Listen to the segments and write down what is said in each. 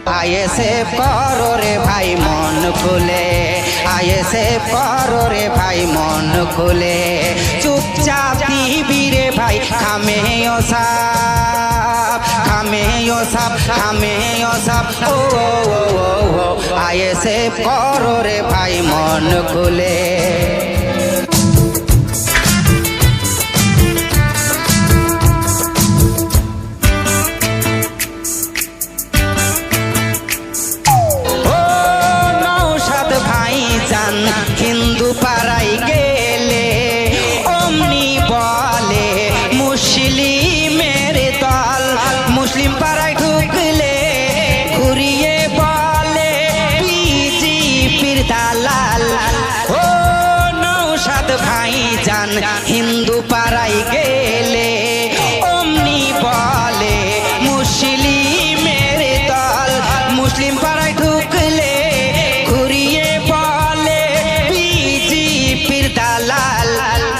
ISF করো রে ভাই মন খুলে, আইএসএফ করো রে ভাই মন খুলে। চুপচাপ দিবি রে ভাই খামে ও সাপ, খামে ও সাপ, খামে ও সাপ। ও আইএসএফ করো রে ভাই মন খুলে। হিন্দু পাড়ায় গেলে অমনি বলে মুসলিমের দল, মুসলিম পাড়ায় ঢুকলে ঘুরিয়ে বলে বিজেপির দালাল। ও নৌসাদ ভাইজান হিন্দু পাড়ায় গেলে অমনি বলে মুসলিমের দল, মুসলিম পাড়ায় ঢুকলে ঘুরিয়ে বলে বিজেপির দালাল।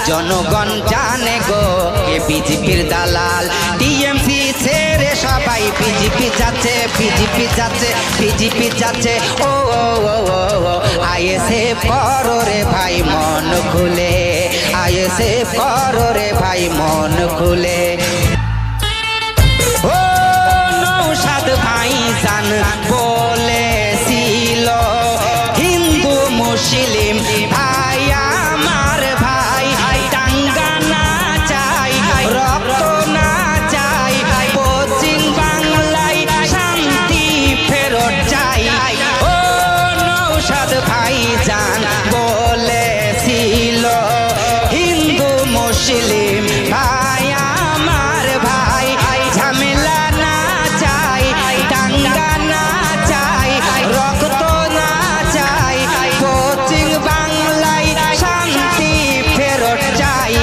জনগণ জানে গো কে বিজেপির দালাল। টিএমসি ছেড়ে সবাই বিজেপি যাচ্ছে, বিজেপি যাচ্ছে, বিজেপি যাচ্ছে। ও আইএসএফ করো রে ভাই মন খুলে, আইএসএফ করো রে ভাই মন খুলে। ও নৌসাদ ভাইজান বলেছিল হিন্দু মুসলিম ভাই আমার ভাই, দাঙ্গা না চাই, রক্ত না চাই, পশ্চিম বাংলায় শান্তি ফেরত চাই। ও নৌসাদ ভাইজান বলেছিল হিন্দু মুসলিম ভাই আমার ভাই, ঝামেলা না চাই, দাঙ্গা না চাই, রক্ত না চাই, পশ্চিম বাংলায় শান্তি ফেরত চাই।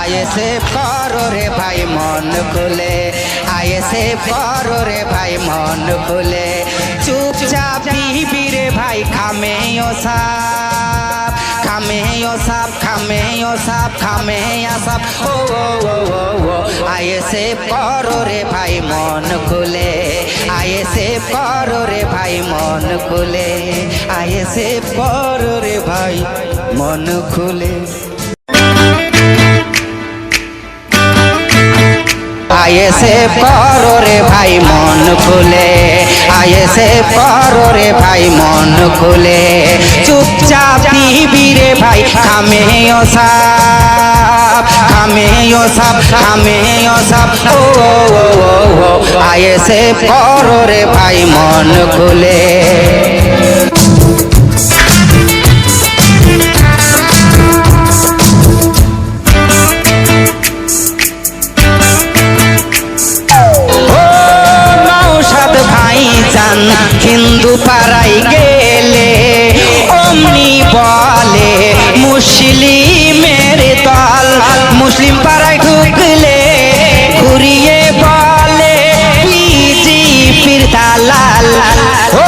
আইএসএফ করো রে ভাই মন খুলে, আইএসএফ করো রে ভাই মন খুলে। চুপচাপ দিবি রে ভাই খামে ও সাপ, খামে ও সাপ, খামে ও সাপ, খামে ও সাপ। ও আইএসএফ করো রে ভাই মন খুলে, আইএসএফ করো রে ভাই মন খুলে, আইএসএফ করো রে ভাই মন খুলে। আইএসএফ করো রে ভাই মন খুলে, আইএসএফ করো রে ভাই মন খুলে। চুপচাপ দিবি রে ভাই খামে ও সাপ, খামে ও সাপ, খামে ও সাপ। ও আইএসএফ করো রে ভাই মন খুলে। হিন্দু পাড়ায় গেলে অমনি বলে মুসলিমের দল, মুসলিম পাড়ায় ঢুকলে ঘুরিয়ে বলে বিজেপির দালাল। ও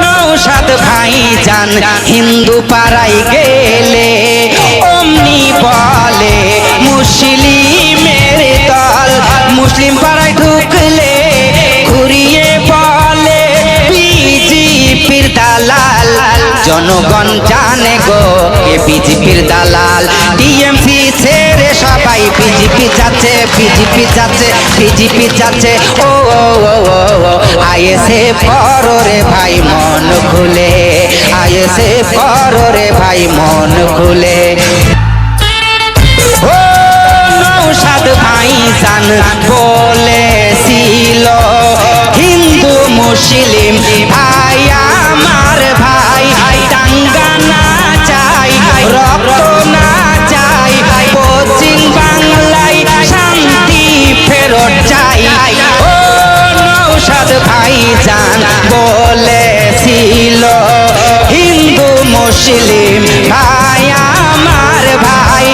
নৌসাদ ভাইজান হিন্দু পাড়ায় গেলে অমনি বলে মুসলিমের দল, মুসলিম পাড়ায় ঢুকলে ঘুরিয়ে বলে বিজেপির দালাল। জনগণ জানে গো কে বিজেপির দালাল। টিএমসি ছেড়ে সবাই বিজেপি যাচ্ছে, বিজেপি যাচ্ছে, বিজেপি যাচ্ছে। ও আইএসএফ করো রে ভাই মন খুলে, আইএসএফ করো রে ভাই মন খুলে। ও নৌসাদ ভাইজান বলেছিল হিন্দু মুসলিম ভাই আমার ভাই, দাঙ্গা না চাই, রক্ত না চাই, পশ্চিম বাংলায় শান্তি ফেরত চাই। ও নৌসাদ ভাইজান বলেছিল হিন্দু মুসলিম ভাই আমার ভাই,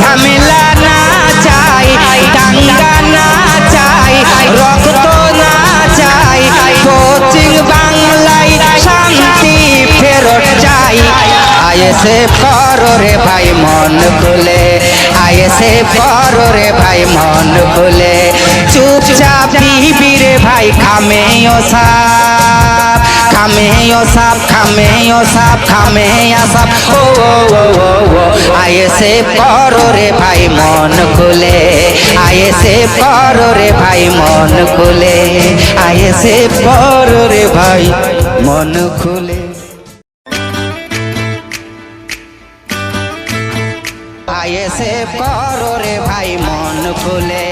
ঝামেলা না চাই, দাঙ্গা না চাই, রক্ত না চাই, পশ্চিম বাংলায় শান্তি ফেরত চাই। আইএসএফ করো রে ভাই মন খুলে, আইএসএফ করো রে ভাই মন খুলে। চুপচাপ দিবি রে ভাই খামে ও সাপ। খামে ও সাপ খামে ও সাপ খামে আসাপ ও আইএসএ করো রে ভাই মন খুলে আইএসএ করো রে ভাই মন খুলে আইএসএ করো রে ভাই মন খুলে আইএসএফ করো রে ভাই মন খুলে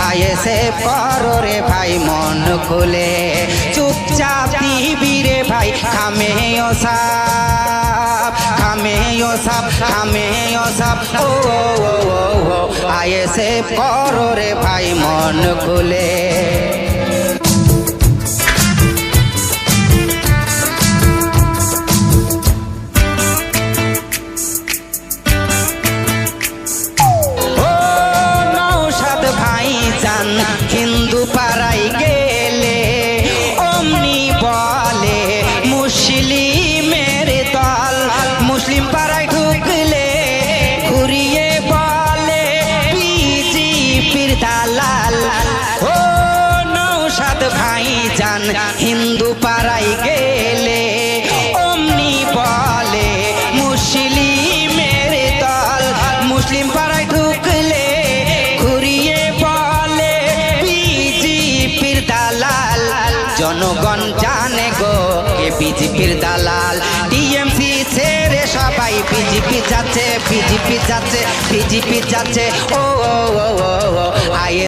আইএসএফ করো রে ভাই মন খুলে চুপচাপ দিবি রে ভাই খামে ও সাপ খামে ও সাপ খামে ও সাপ ও আইএসএফ করো রে ভাই মন খুলে হিন্দু পাড়ায় গেলে অমনি বলে মুসলিমের দল মুসলিম পাড়ায় ঢুকলে ঘুরিয়ে বলে বিজেপির দালাল ও নৌসাদ ভাইজান হিন্দু পাড়ায় গেলে অমনি বলে মুসলিমের দল মুসলিম পাড়ায় ঢুকলে জনগণ জানে গো কে বিজেপির দালাল টিএমসি ছেড়ে সবাই বিজেপি যাচ্ছে বিজেপি যাচ্ছে বিজেপি যাচ্ছে ও আই